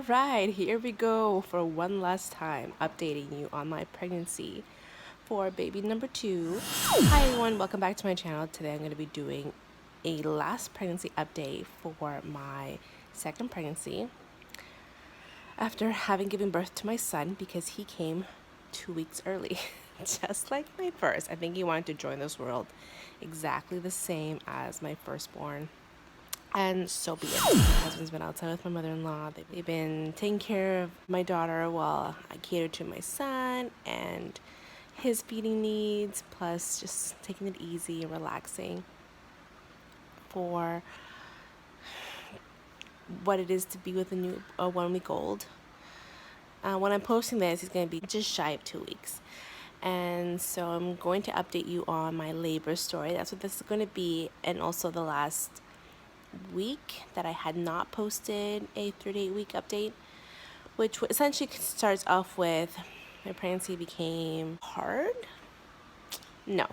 Alright, here we go for one last time, updating you on my pregnancy for baby number 2. Hi everyone, welcome back to my channel. Today I'm going to be doing a last pregnancy update for my second pregnancy after having given birth to my son, because he came 2 weeks early. Just like my first. I think he wanted to join this world exactly the same as my firstborn. And so be it. My husband's been outside with my mother-in-law. They've been taking care of my daughter while I cater to my son and his feeding needs, plus just taking it easy and relaxing for what it is to be with a 1 week old. When I'm posting this, he's going to be just shy of 2 weeks. And so I'm going to update you on my labor story. That's what this is going to be, and also the last week that I had not posted a 38-week update, which essentially starts off with my pregnancy became hard. No,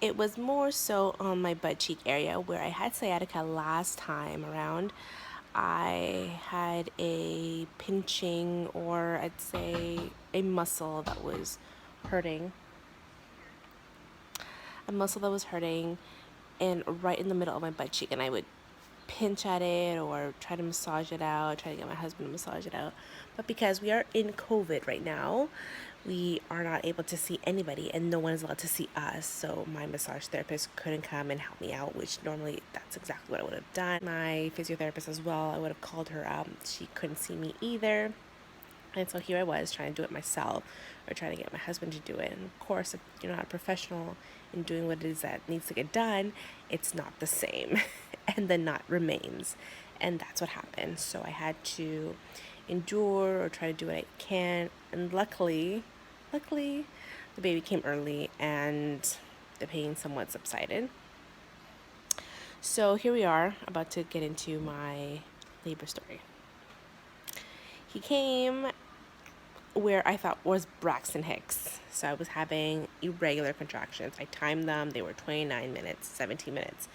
it was more so on my butt cheek area where I had sciatica last time around. I had a pinching, or I'd say a muscle that was hurting. And right in the middle of my butt cheek, and I would pinch at it or try to massage it out, try to get my husband to massage it out. But because we are in COVID right now, we are not able to see anybody, and no one is allowed to see us. So my massage therapist couldn't come and help me out, which normally that's exactly what I would have done. My physiotherapist as well, I would have called her out. She couldn't see me either. And so here I was trying to do it myself, or trying to get my husband to do it. And of course, if you're not a professional in doing what it is that needs to get done, it's not the same. And the knot remains. And that's what happened. So I had to endure or try to do what I can. And luckily, the baby came early and the pain somewhat subsided. So here we are, about to get into my labor story. He came where I thought was Braxton Hicks. So I was having irregular contractions. I timed them. They were 29 minutes, 17 minutes,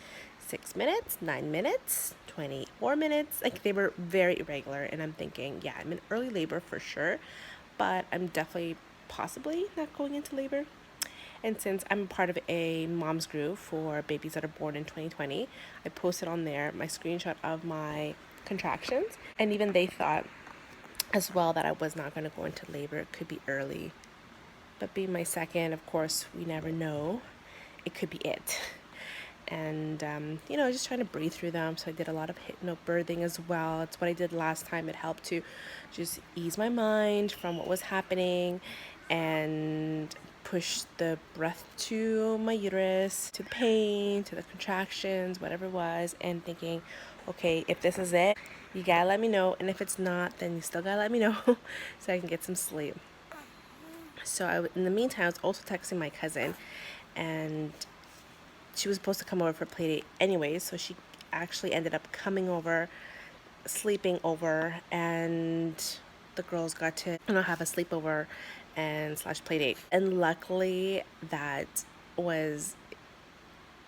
6 minutes, 9 minutes, 24 minutes. Like, they were very irregular. And I'm thinking, yeah, I'm in early labor for sure, but I'm definitely possibly not going into labor. And since I'm part of a mom's group for babies that are born in 2020, I posted on there my screenshot of my contractions. And even they thought as well that I was not going to go into labor. It could be early, but being my second, of course, we never know. It could be it. And just trying to breathe through them. So I did a lot of hypnobirthing as well. It's what I did last time. It helped to just ease my mind from what was happening and push the breath to my uterus, to the pain, to the contractions, whatever it was, and thinking, okay, if this is it, you gotta let me know, and if it's not, then you still gotta let me know so I can get some sleep. So in the meantime, I was also texting my cousin, and she was supposed to come over for play date anyway, so she actually ended up coming over, sleeping over, and the girls got to have a sleepover and / play date. And luckily that was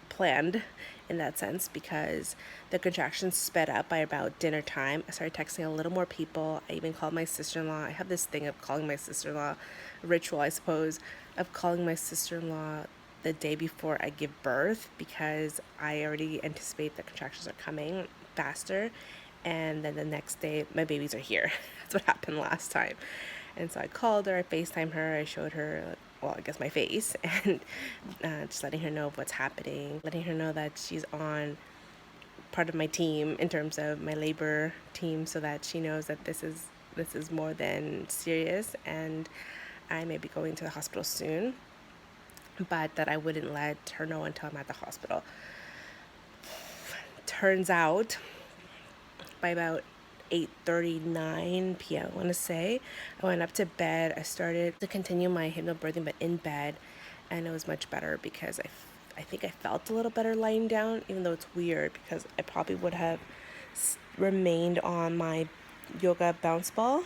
planned in that sense, because the contractions sped up by about dinner time. I started texting a little more people. I even called my sister-in-law. I have this thing of calling my sister-in-law, ritual I suppose, of calling my sister-in-law the day before I give birth, because I already anticipate the contractions are coming faster, and then the next day my babies are here. That's what happened last time. And so I called her, I FaceTimed her, I showed her, well, I guess my face, and just letting her know of what's happening, letting her know that she's on part of my team in terms of my labor team, so that she knows that this is more than serious, and I may be going to the hospital soon, but that I wouldn't let her know until I'm at the hospital. Turns out, by about 8:39 p.m. I want to say, I went up to bed. I started to continue my hypnobirthing, but in bed, and it was much better, because I think I felt a little better lying down, even though it's weird, because I probably would have remained on my yoga bounce ball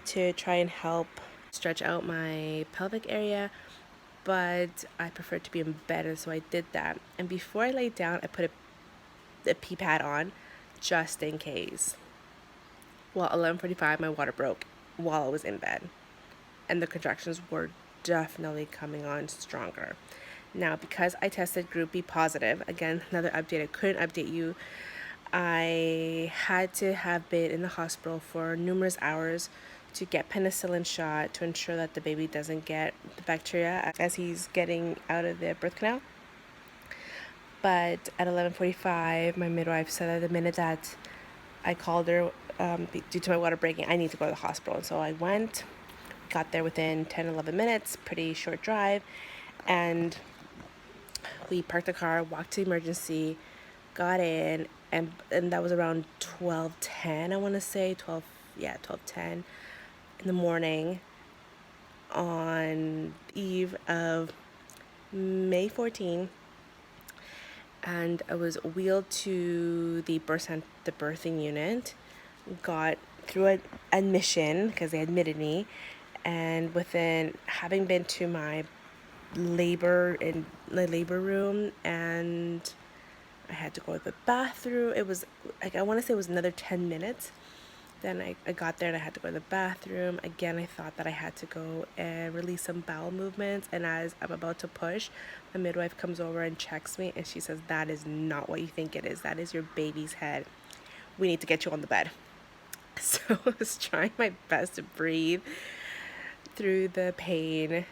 to try and help stretch out my pelvic area, but I preferred to be in bed, and so I did that. And before I laid down, I put a pee pad on, just in case. Well, 11:45, my water broke while I was in bed, and the contractions were definitely coming on stronger. Now, because I tested group B positive, again, another update, I couldn't update you. I had to have been in the hospital for numerous hours to get penicillin shot to ensure that the baby doesn't get the bacteria as he's getting out of the birth canal. But at 11:45, my midwife said that the minute that I called her, due to my water breaking, I need to go to the hospital. And so I went, got there within 10, 11 minutes, pretty short drive. And we parked the car, walked to emergency, got in, and that was around 12:10, I want to say, 12:10 in the morning on eve of May 14. And I was wheeled to the birthing unit, got through an admission because they admitted me, and within having been to my labor room, and I had to go to the bathroom. It was like, I want to say it was another 10 minutes. Then I got there and I had to go to the bathroom. Again, I thought that I had to go and release some bowel movements. And as I'm about to push, the midwife comes over and checks me. And she says, that is not what you think it is. That is your baby's head. We need to get you on the bed. So I was trying my best to breathe through the pain,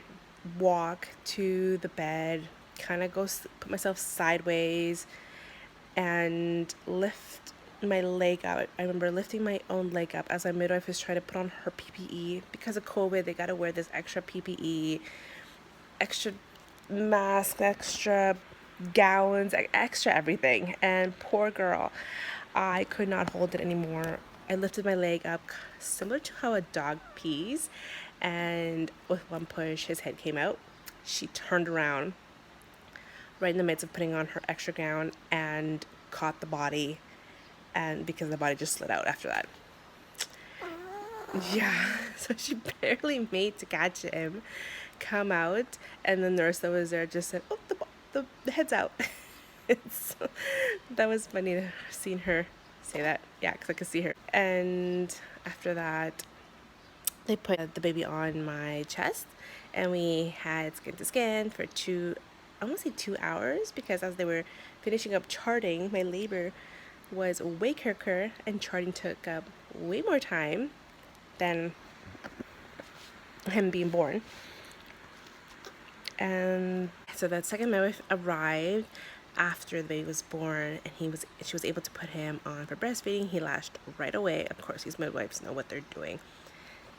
walk to the bed, kind of go put myself sideways and lift my leg up. I remember lifting my own leg up as my midwife was trying to put on her PPE. Because of COVID, they got to wear this extra PPE, extra mask, extra gowns, extra everything. And poor girl, I could not hold it anymore. I lifted my leg up similar to how a dog pees, and with one push his head came out. She turned around right in the midst of putting on her extra gown and caught the body, and because the body just slid out after that. Yeah, so she barely made to catch him come out, and the nurse that was there just said, oh, the head's out. So that was funny to seeing her say that. Yeah, because I could see her. And after that, they put the baby on my chest, and we had skin to skin for 2 hours, because as they were finishing up charting, my labor was way quicker, and charting took up way more time than him being born. And so that second midwife arrived after the baby was born, and she was able to put him on for breastfeeding. He latched right away. Of course, these midwives know what they're doing.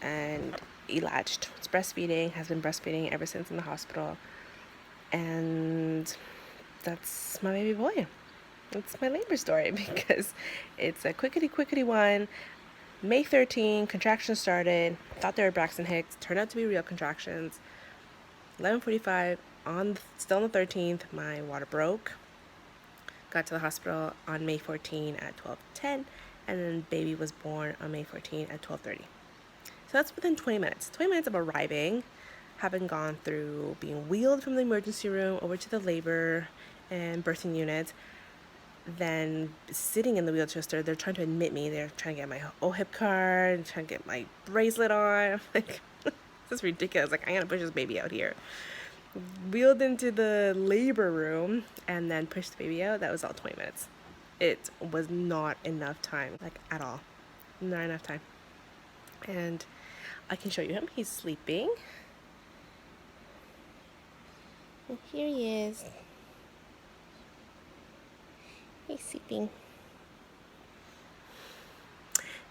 And he latched. It's breastfeeding, has been breastfeeding ever since in the hospital. And that's my baby boy. It's my labor story, because it's a quickety one. May 13, contractions started. Thought they were Braxton Hicks. Turned out to be real contractions. 11:45, still on the 13th, my water broke. Got to the hospital on May 14 at 12:10, and then baby was born on May 14 at 12:30. So that's within 20 minutes. 20 minutes of arriving, having gone through being wheeled from the emergency room over to the labor and birthing unit, then sitting in the wheelchair. They're trying to admit me. They're trying to get my OHIP card, trying to get my bracelet on. I'm like, this is ridiculous. Like, I gotta push this baby out here. Wheeled into the labor room and then pushed the baby out. That was all 20 minutes. It was not enough time, like, at all. Not enough time. And I can show you him. He's sleeping. And here he is. He's sleeping.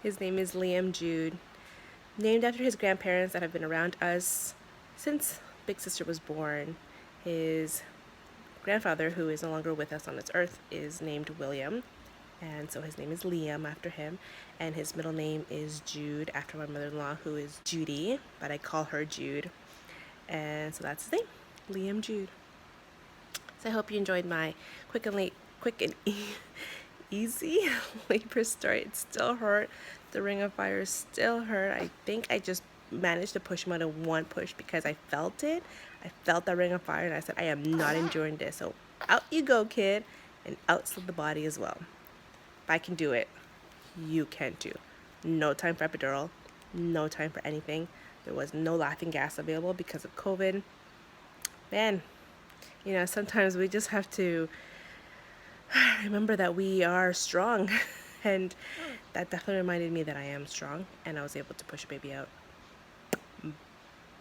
His name is Liam Jude, named after his grandparents that have been around us since Big Sister was born. His grandfather, who is no longer with us on this earth, is named William, and so his name is Liam after him, and his middle name is Jude after my mother-in-law, who is Judy, but I call her Jude, and so that's his name, Liam Jude. So I hope you enjoyed my quick and easy labor story. It still hurt. The ring of fire still hurt. I think I just managed to push him out in one push because I felt it. I felt that ring of fire, and I said, I am not enduring this. So out you go, kid, and out slid the body as well. If I can do it, you can too. No time for epidural. No time for anything. There was no laughing gas available because of COVID. Man, you know, sometimes we just have to remember that we are strong. And that definitely reminded me that I am strong, and I was able to push a baby out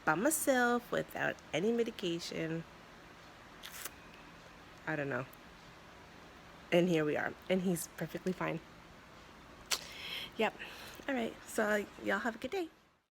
by myself without any medication. I don't know. And here we are. And he's perfectly fine. Yep. All right. So y'all have a good day.